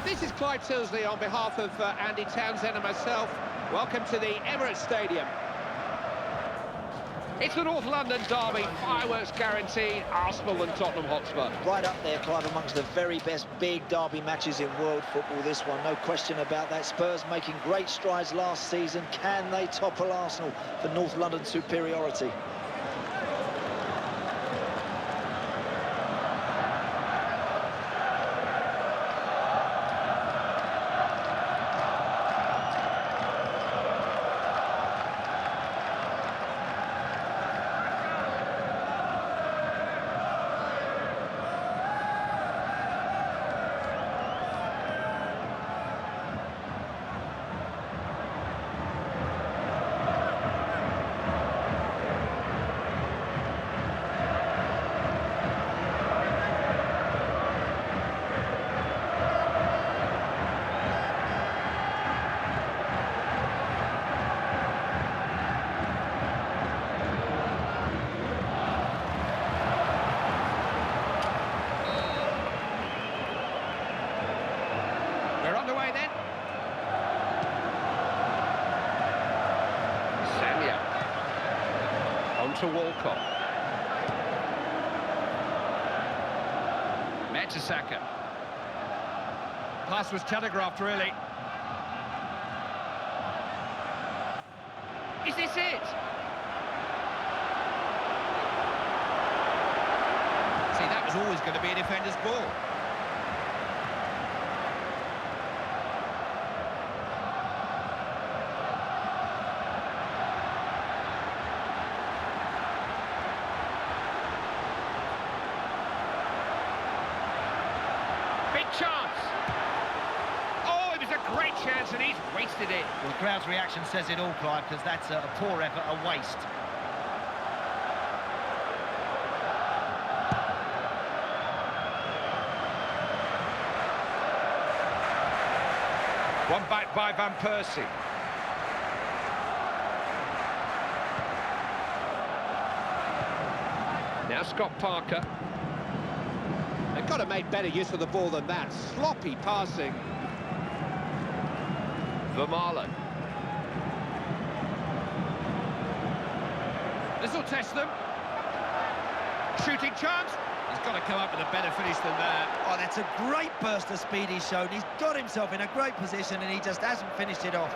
This is Clyde Tilsley on behalf of Andy Townsend and myself. Welcome to the Emirates Stadium. It's the North London derby, fireworks guaranteed, Arsenal and Tottenham Hotspur. Right up there, Clive, amongst the very best big derby matches in world football, this one, no question about that. Spurs making great strides last season. Can they topple Arsenal for North London superiority? Underway then. Samuel. On to Walcott. Mertesacker. Pass was telegraphed, really. Is this it? See, that was always going to be a defender's ball. Chance. Oh, it was a great chance and he's wasted it. Well, the crowd's reaction says it all, Clive, because that's a poor effort, a waste. One back by Van Persie. Now Scott Parker. They've got to make better use of the ball than that. Sloppy passing. Vermaelen. This will test them. Shooting chance. He's got to come up with a better finish than that. Oh, that's a great burst of speed he's shown. He's got himself in a great position and he just hasn't finished it off.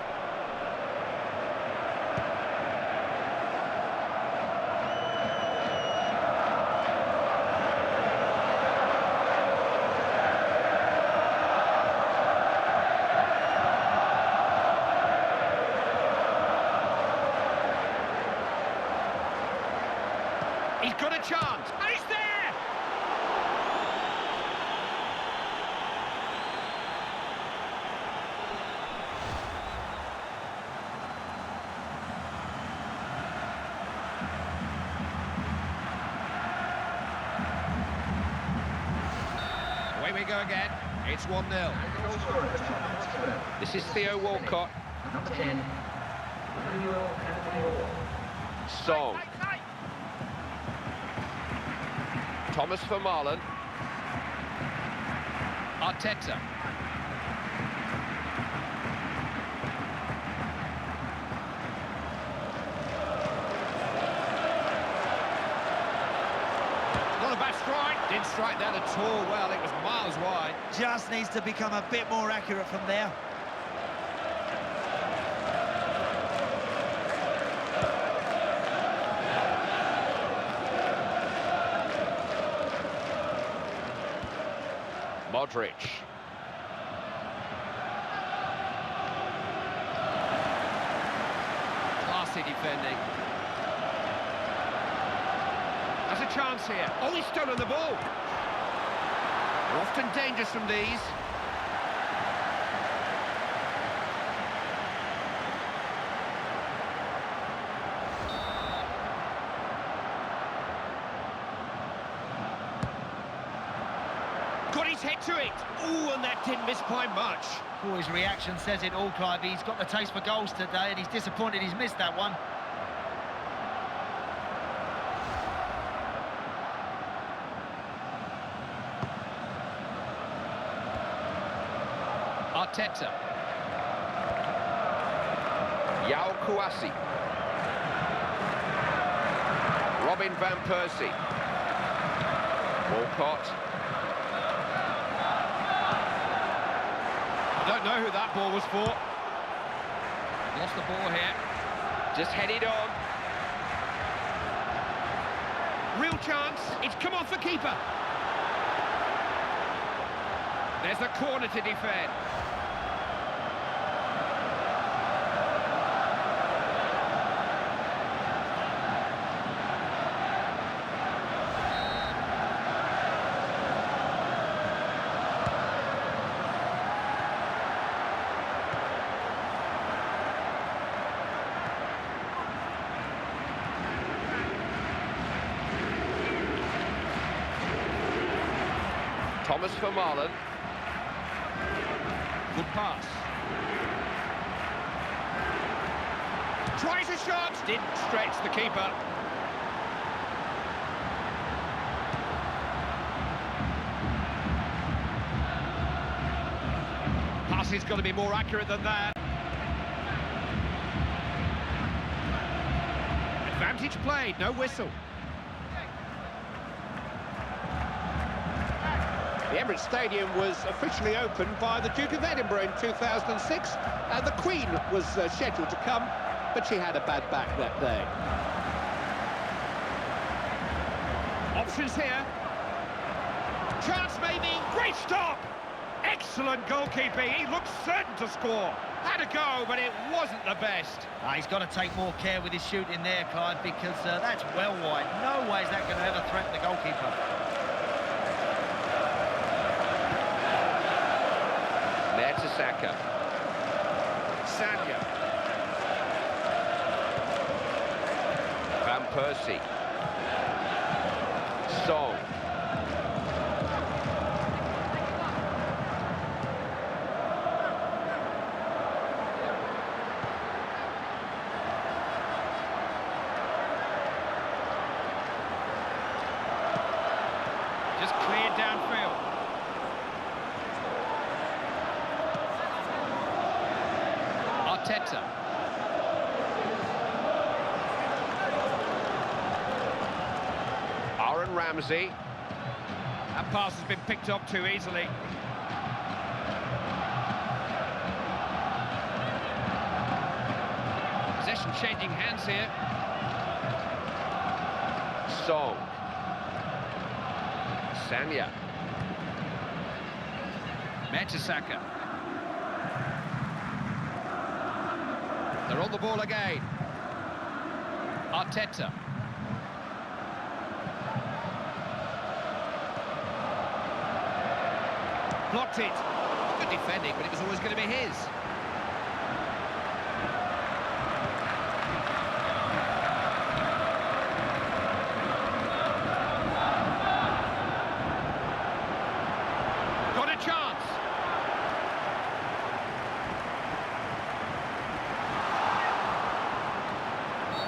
He's got a chance, and he's there! Away we go again. It's 1-0. This is Theo Walcott. Number 10. Song. Thomas Vermaelen. Arteta. Not a bad strike. Didn't strike that at all well. It was miles wide. Just needs to become a bit more accurate from there. Modric. Classy defending. Has a chance here. Oh, he's stolen the ball. They're often dangerous from these. Got his head to it. Ooh, and that didn't miss by much. Oh, his reaction says it all, Clive. He's got the taste for goals today and he's disappointed he's missed that one. Arteta. Yao Kouassi. Robin van Persie. Walcott. I don't know who that ball was for. Lost the ball here. Just headed on. Real chance. It's come off the keeper. There's the corner to defend. Thomas for Marlon. Good pass. Tries a shot. Didn't stretch the keeper. Passing's got to be more accurate than that. Advantage played, no whistle. The Emirates Stadium was officially opened by the Duke of Edinburgh in 2006, and the Queen was scheduled to come, but she had a bad back that day. Options here. Chance maybe. Great stop! Excellent goalkeeping. He looks certain to score. Had a go, but it wasn't the best. He's got to take more care with his shooting there, Clive, because that's well wide. No way is that going to ever threaten the goalkeeper. Saka. Sanya. Van Persie. Song. Just cleared downfield. Arteta. Aaron Ramsey. That pass has been picked up too easily. Possession changing hands here. Song. Sanya. Mertesacker. They're on the ball again. Arteta. Blocked it. Good defending, but it was always going to be his. Got a chance.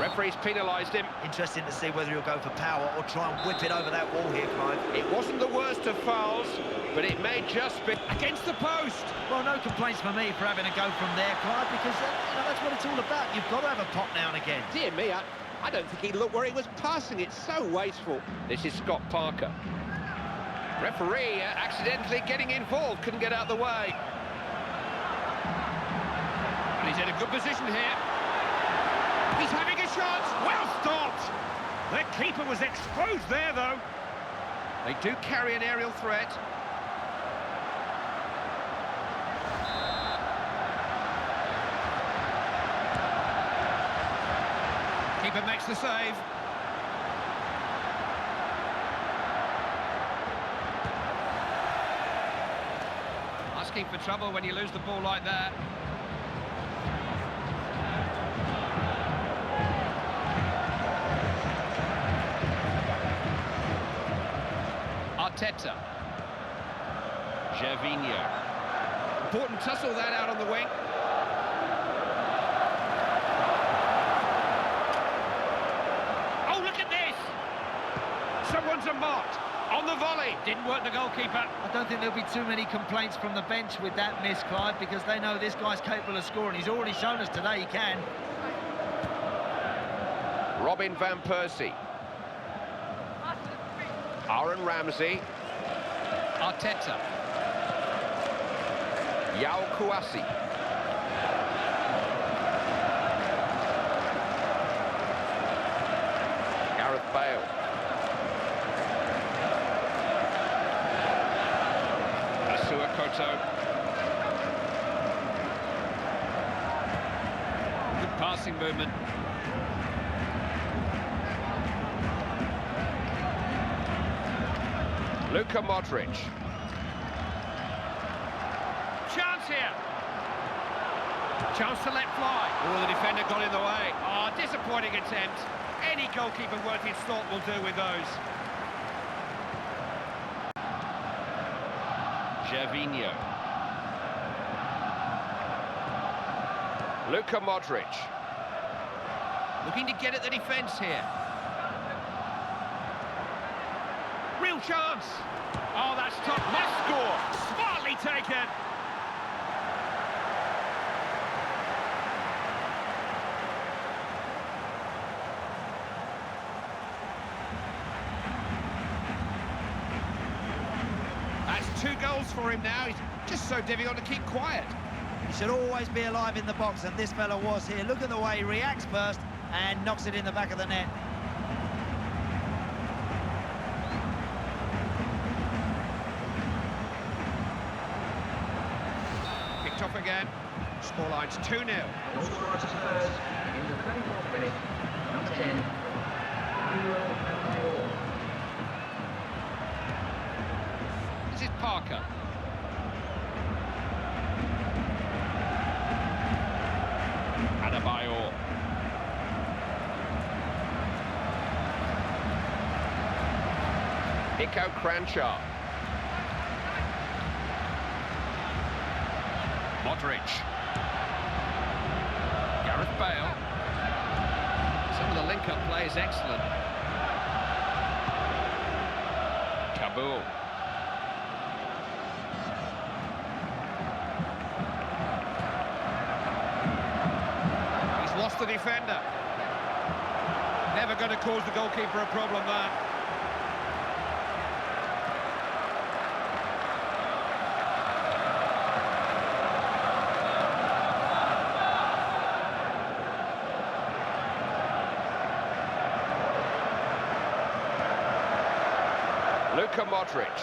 Referee's penalised him. Interesting to see whether he'll go for power or try and whip it over that wall here, Clive. It wasn't the worst of fouls, but it may just be against the post. Well, no complaints for me for having a go from there, Clive, because that's what it's all about. You've got to have a pop now and again. Dear me, I don't think he looked where he was passing. It's so wasteful. This is Scott Parker. Referee accidentally getting involved, couldn't get out of the way. And he's in a good position here. He's having a shot. Well stopped. The keeper was exposed there, though. They do carry an aerial threat. Keeper makes the save. Asking for trouble when you lose the ball like that. Arteta. Gervinho. Important tussle that out on the wing. Oh, look at this! Someone's a mark. On the volley, didn't work the goalkeeper. I don't think there'll be too many complaints from the bench with that miss, Clive, because they know this guy's capable of scoring. He's already shown us today he can. Robin van Persie. Aaron Ramsey. Arteta. Yao Kouassi. Gareth Bale. Koto. Good passing movement. Luka Modric. Chance here. Chance to let fly. Oh, the defender got in the way. Oh, disappointing attempt. Any goalkeeper worth his salt will do with those. Gervinho. Luka Modric. Looking to get at the defence here. Real chance. Oh, that's tough. Must score. Smartly taken. That's 2 goals for him now. He's just so difficult to keep quiet. He should always be alive in the box, and this fella was here. Look at the way he reacts first and knocks it in the back of the net. Picked off again. Scoreline's 2-0. Goal scorer to first in the 34th minute, number 10, This is Parker. Adebayor. Nico Cranchar. Modric. Gareth Bale. Some of the link-up play is excellent. Kabul. He's lost the defender. Never going to cause the goalkeeper a problem there. Luka Modric.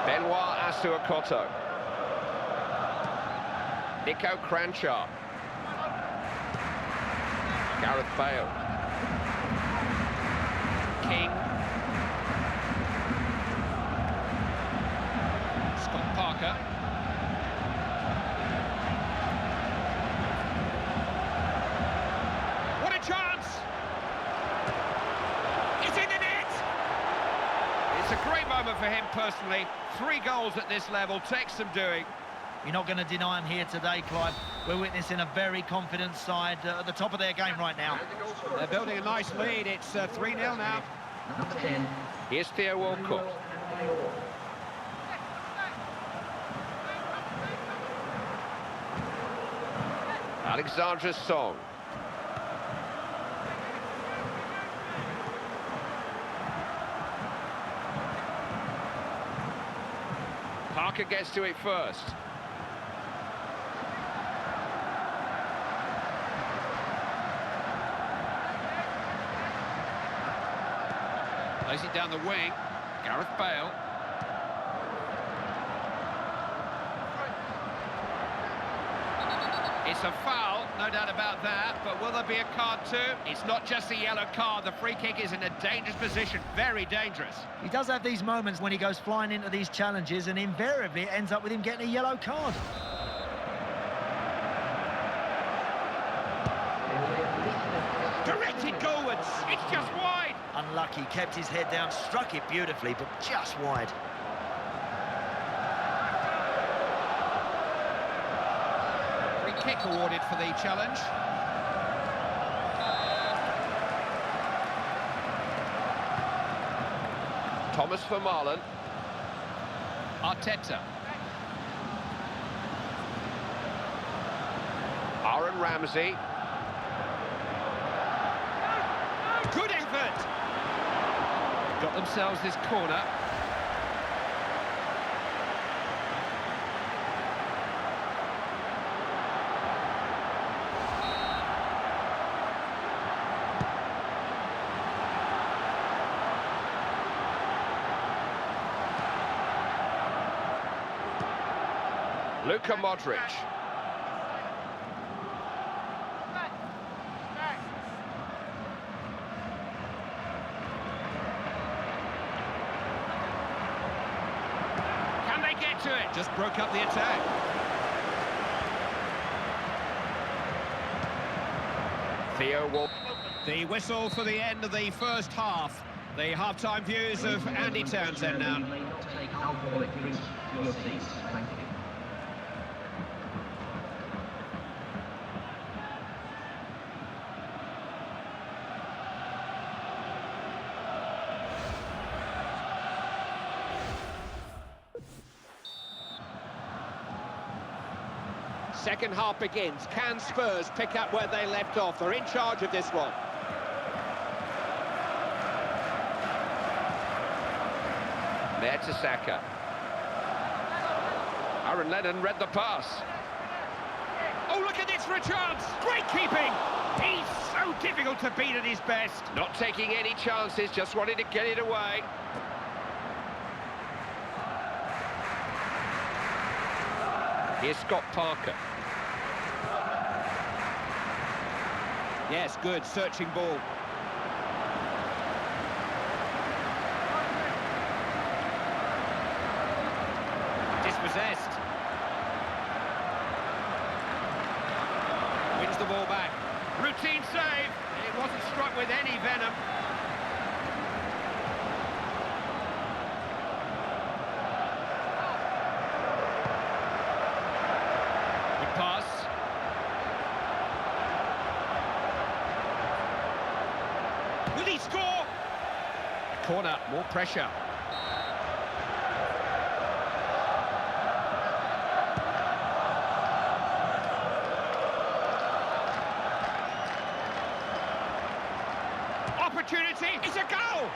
Benoit Asuakoto. Nico Cranchar. Gareth Bale. King. Scott Parker. What a chance! It's in the net! It's a great moment for him personally. 3 goals at this level takes some doing. You're not going to deny him here today, Clive. We're witnessing a very confident side at the top of their game right now. They're building a nice lead. It's 3-0 now. number 10. Here's Theo Walcott. Alexandra Song. Parker gets to it first. Plays it down the wing. Gareth Bale. It's a foul, no doubt about that, but will there be a card too? It's not just a yellow card, the free kick is in a dangerous position, very dangerous. He does have these moments when he goes flying into these challenges, and invariably it ends up with him getting a yellow card. Directed goalwards, it's just wide. Unlucky, kept his head down, struck it beautifully, but just wide. Free kick awarded for the challenge. Thomas for Marlon. Arteta. Aaron Ramsey. Good effort. Got themselves this corner. Luka Modric. Can they get to it? Just broke up the attack. Theo will... The whistle for the end of the first half. The half-time views of Andy Townsend now. You may not take alcoholic drinks to your seats. Thank you. Second half begins. Can Spurs pick up where they left off? They're in charge of this one. Mertesacker. Aaron Lennon read the pass. Oh, look at this for a chance. Great keeping. He's so difficult to beat at his best. Not taking any chances, just wanted to get it away. Here's Scott Parker. Yes, good, searching ball. Dispossessed. Wins the ball back. Routine save. It wasn't struck with any venom. Good pass. Will he score? A corner, more pressure. Opportunity, it's a goal!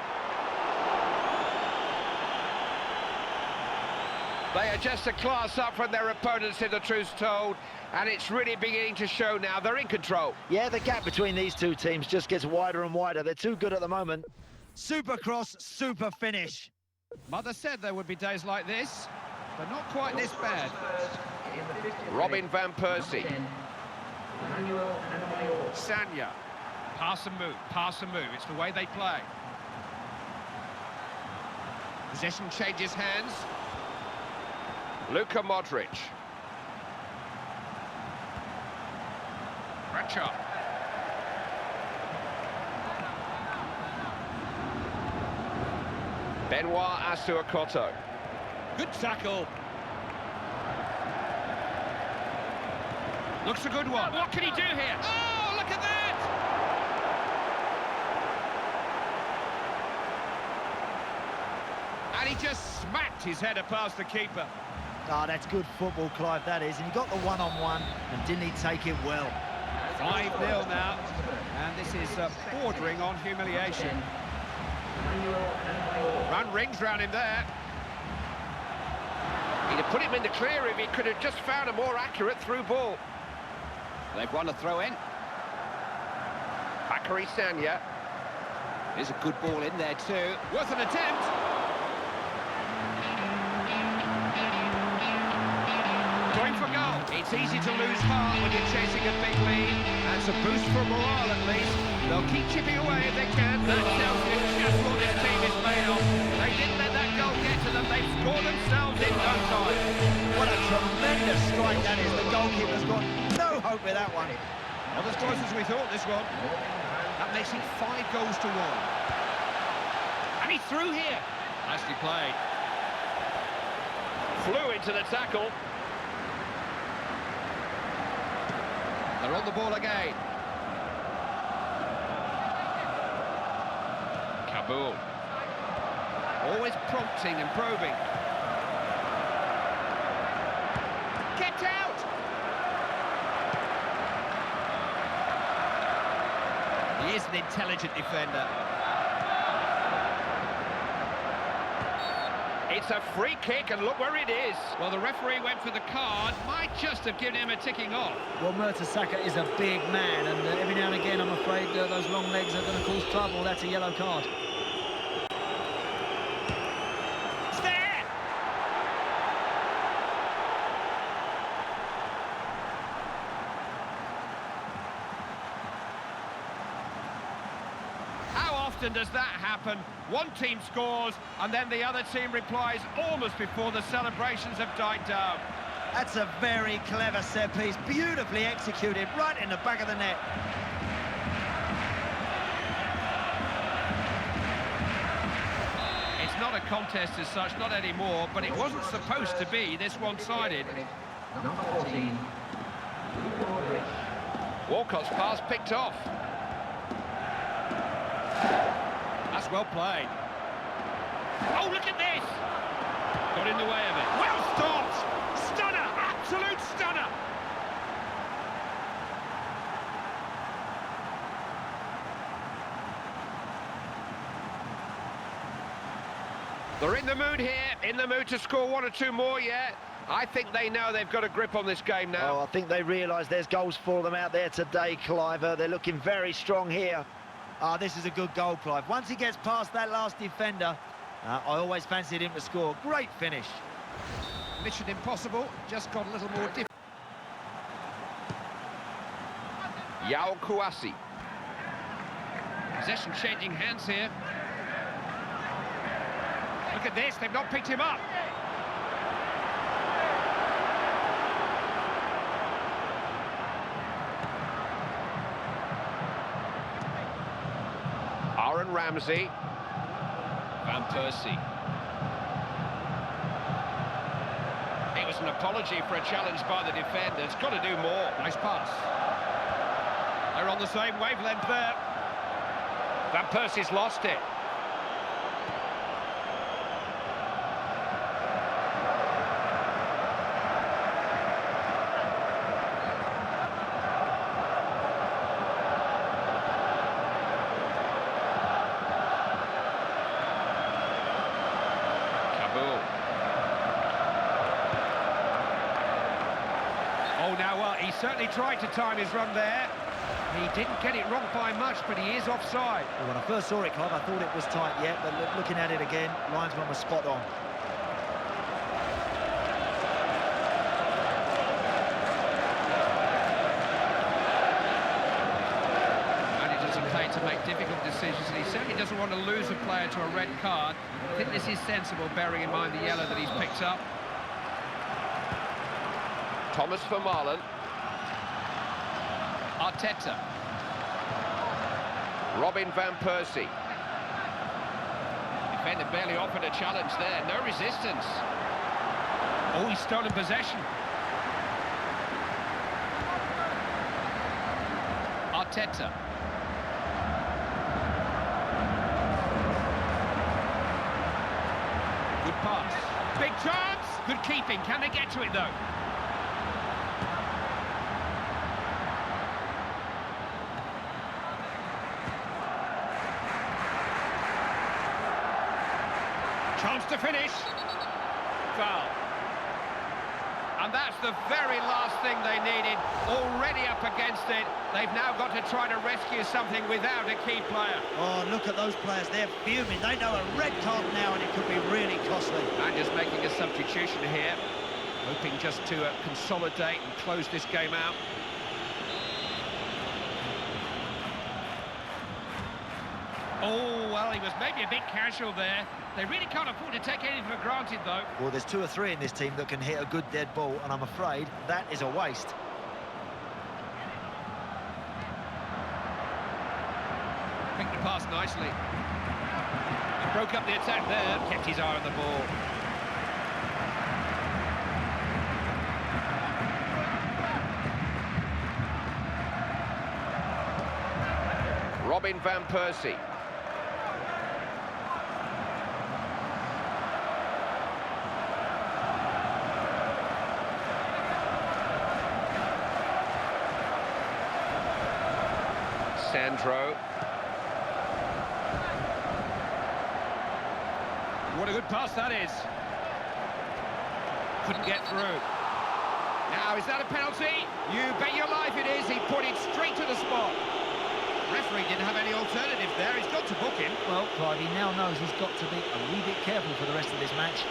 They are just a class up from their opponents, if the truth's told, and it's really beginning to show now. They're in control. Yeah, the gap between these two teams just gets wider and wider. They're too good at the moment. Super cross, super finish. Mother said there would be days like this, but not quite this bad. Robin van Persie. Sanya. Pass and move, pass and move. It's the way they play. Possession changes hands. Luka Modric. Ratchop. Benoit Asuakoto. Good tackle. Looks a good one. What can he do here? Oh, look at that! And he just smacked his header past the keeper. Oh, that's good football, Clive, that is. And he got the one-on-one, and didn't he take it well? 5-0 now, and this is bordering on humiliation. Run rings round him there. He'd have put him in the clear if he could have just found a more accurate through ball. They've won a throw-in. Bakary Sanya. There's a good ball in there too. Worth an attempt. Going for goal. It's easy to lose heart when you're chasing a big lead. That's a boost for morale at least. They'll keep chipping away if they can. That tells you just what this team is made of. They didn't let that goal get to them. They've scored themselves in no time. What a tremendous strike that is. The goalkeeper's got no hope with that one. Not as close as we thought, this one. That makes it 5 goals to 1. And he's through here. Nicely played. Flew into the tackle. They're on the ball again. Kabul. Always prompting and probing. Get out! He is an intelligent defender. It's a free kick, and look where it is. Well, the referee went for the card, might just have given him a ticking off. Well, Mertesacker is a big man, and every now and again, I'm afraid those long legs are going to cause trouble. That's a yellow card. It's there! How often does that happen? One team scores, and then the other team replies almost before the celebrations have died down. That's a very clever set piece, beautifully executed, right in the back of the net. It's not a contest as such, not anymore, but it wasn't supposed to be this one-sided. Number 14. Walcott's pass picked off. That's well played. Oh, look at this! Got in the way of it. Well stopped! Stunner! Absolute stunner! They're in the mood here, in the mood to score one or two more yet. I think they know they've got a grip on this game now. Oh, I think they realise there's goals for them out there today, Clive. They're looking very strong here. This is a good goal, Clive. Once he gets past that last defender, I always fancied him to score. Great finish. Mission impossible, just got a little more difficult. Yao Kouassi. Possession changing hands here. Look at this, they've not picked him up. Aaron Ramsey. Van Persie. It was an apology for a challenge by the defender. It's got to do more. Nice pass. They're on the same wavelength there. Van Persie's lost it. Oh, now, well, he certainly tried to time his run there. He didn't get it wrong by much, but he is offside. Well, when I first saw it, Clive, I thought it was tight yet, but looking at it again, linesman was spot on. And he doesn't play to make difficult decisions, and he certainly doesn't want to lose a player to a red card. I think this is sensible, bearing in mind the yellow that he's picked up. Thomas Vermaelen. Arteta. Robin Van Persie. Defender barely offered a challenge there. No resistance. Oh, he's stolen possession. Arteta. Good pass. Big chance. Good keeping. Can they get to it, though? Chance to finish. Foul. And that's the very last thing they needed. Already up against it. They've now got to try to rescue something without a key player. Oh, look at those players. They're fuming. They know a red card now, and it could be really costly. And just making a substitution here. Hoping just to consolidate and close this game out. Oh, well, he was maybe a bit casual there. They really can't afford to take anything for granted, though. Well, there's 2 or 3 in this team that can hit a good dead ball, and I'm afraid that is a waste. Picked the pass nicely. He broke up the attack there, kept his eye on the ball. Robin Van Persie. Sandro. What a good pass that is. Couldn't get through. Now, is that a penalty? You bet your life it is. He put it straight to the spot. Referee didn't have any alternatives there. He's got to book him. Well, Clive, he now knows he's got to be a wee bit careful for the rest of this match.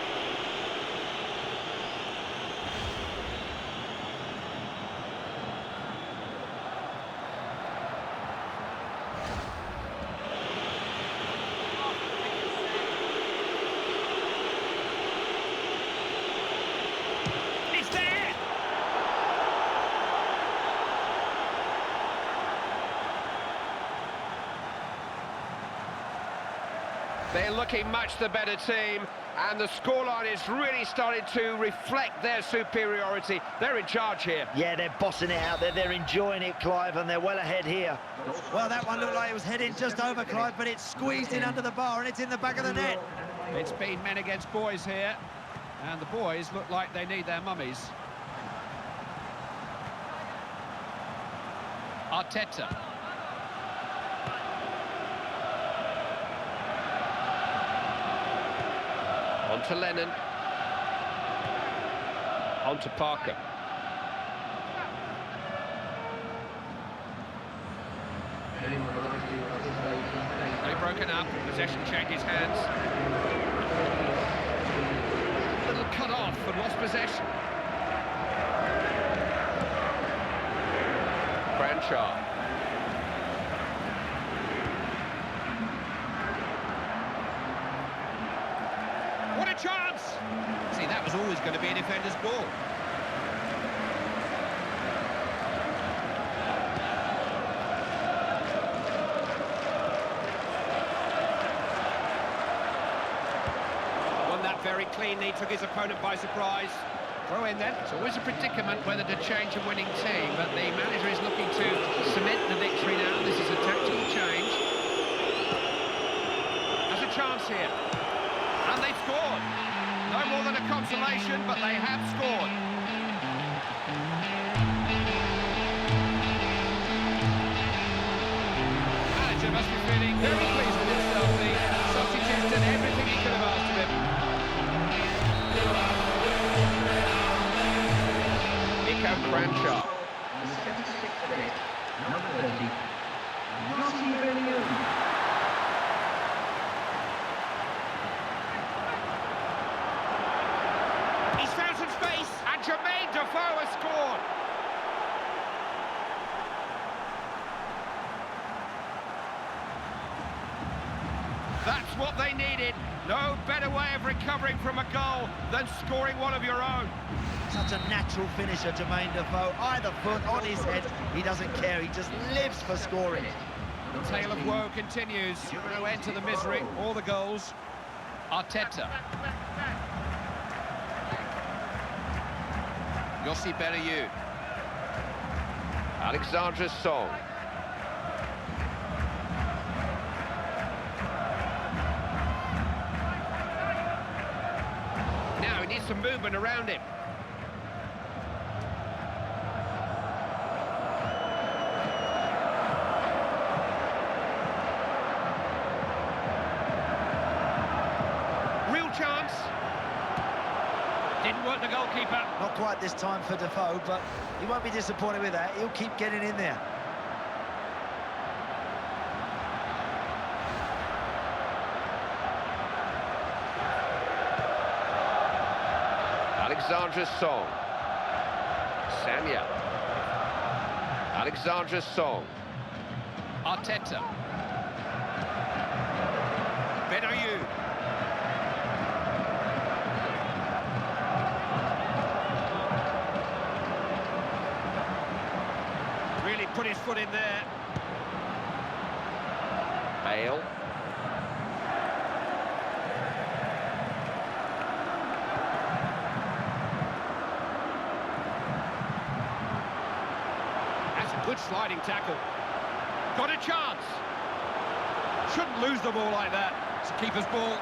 It's there! They're looking much the better team, and the scoreline is really starting to reflect their superiority. They're in charge here. Yeah, they're bossing it out there. They're enjoying it, Clive, and they're well ahead here. Well, that one looked like it was heading just over, Clive, but it's squeezed in under the bar and it's in the back of the net. It's been men against boys here, and the boys look like they need their mummies. Arteta. On to Lennon. On to Parker. They've broken up. Possession changes hands. Little cut off and lost possession. Cranshaw. What a chance! See, that was always going to be a defender's ball. Won that very cleanly, took his opponent by surprise. Throw in then. It's always a predicament whether to change a winning team, but the manager is looking to cement the victory now. This is a tactical change. There's a chance here. And they've scored. No more than a consolation, but they have scored. The manager must be feeling very pleased with himself. The substitutes did everything he could have asked of him. Nico Cranshaw. The 76th minute, number 30, Muffy Muff. He's found some space, and Jermaine Defoe has scored. That's what they needed. No better way of recovering from a goal than scoring one of your own. Such a natural finisher, Jermaine Defoe. Either foot on his head, he doesn't care. He just lives for scoring. The tale of woe continues. No end to the misery or the goals. Arteta. Yossi Benayoun. Alexandra Song. Now he needs some movement around him. Real chance. Didn't work the goalkeeper. Not quite this time for Defoe, but he won't be disappointed with that. He'll keep getting in there. Alexandra Song. Sanya. Alexandra Song. Arteta. Benayoun. Really put his foot in there. Bale. That's a good sliding tackle. Got a chance. Shouldn't lose the ball like that. It's a keeper's ball.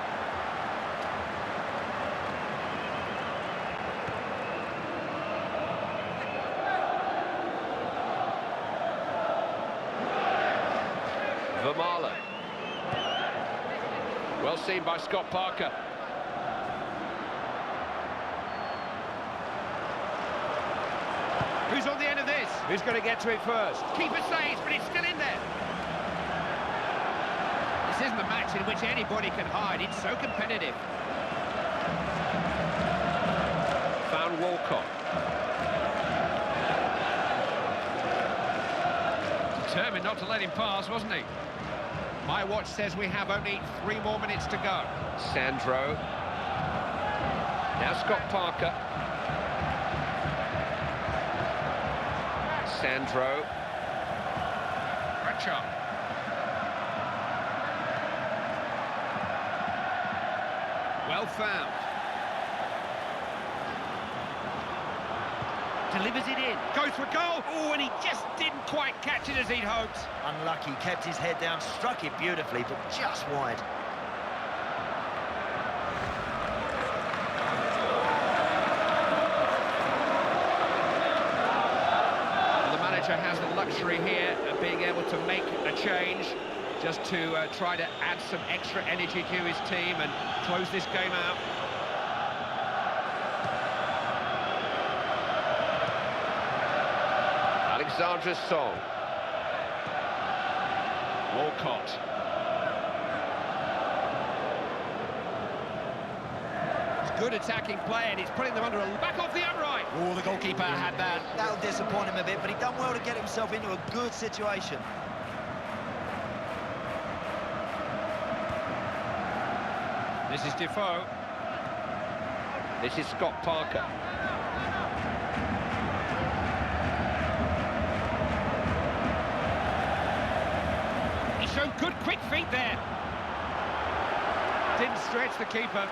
Well seen by Scott Parker. Who's on the end of this? Who's going to get to it first? Keeper saves, but it's still in there. This isn't a match in which anybody can hide. It's so competitive. Found Walcott. Determined not to let him pass, wasn't he? My watch says we have only 3 more minutes to go. Sandro. Now Scott Parker. Sandro. Bradshaw. Well found. Delivers it in. Goes for goal. Oh, and he just didn't quite catch it as he'd hoped. Unlucky, kept his head down, struck it beautifully, but just wide. Has the luxury here of being able to make a change, just to try to add some extra energy to his team and close this game out. Alexandra's song. Walcott. Good attacking play, and he's putting them under a... Back off the upright! Oh, the goalkeeper had that. That'll disappoint him a bit, but he's done well to get himself into a good situation. This is Defoe. This is Scott Parker. He showed good quick feet there. Didn't stretch the keeper.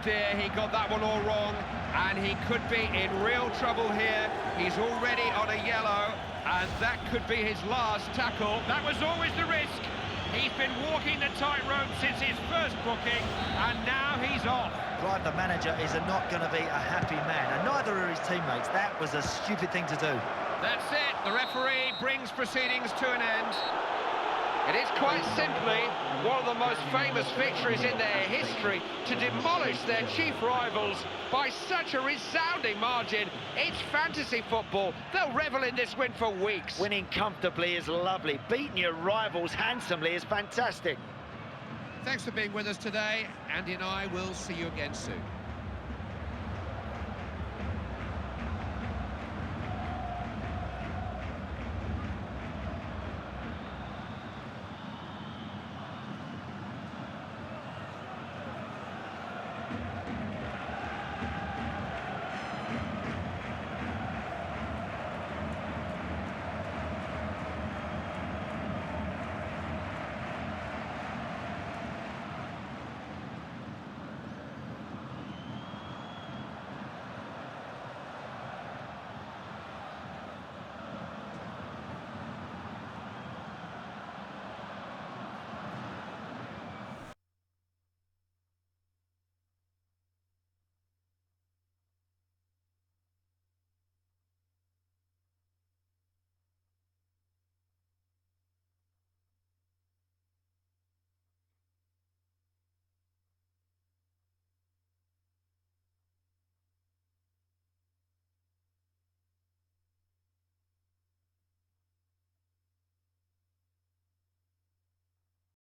Dear, he got that one all wrong, and he could be in real trouble here. He's already on a yellow, and that could be his last tackle. That was always the risk. He's been walking the tightrope since his first booking, and now he's off. Clive, the manager, is not going to be a happy man, and neither are his teammates. That was a stupid thing to do. That's it. The referee brings proceedings to an end. It is quite simply one of the most famous victories in their history to demolish their chief rivals by such a resounding margin. It's fantasy football. They'll revel in this win for weeks. Winning comfortably is lovely. Beating your rivals handsomely is fantastic. Thanks for being with us today. Andy and I will see you again soon.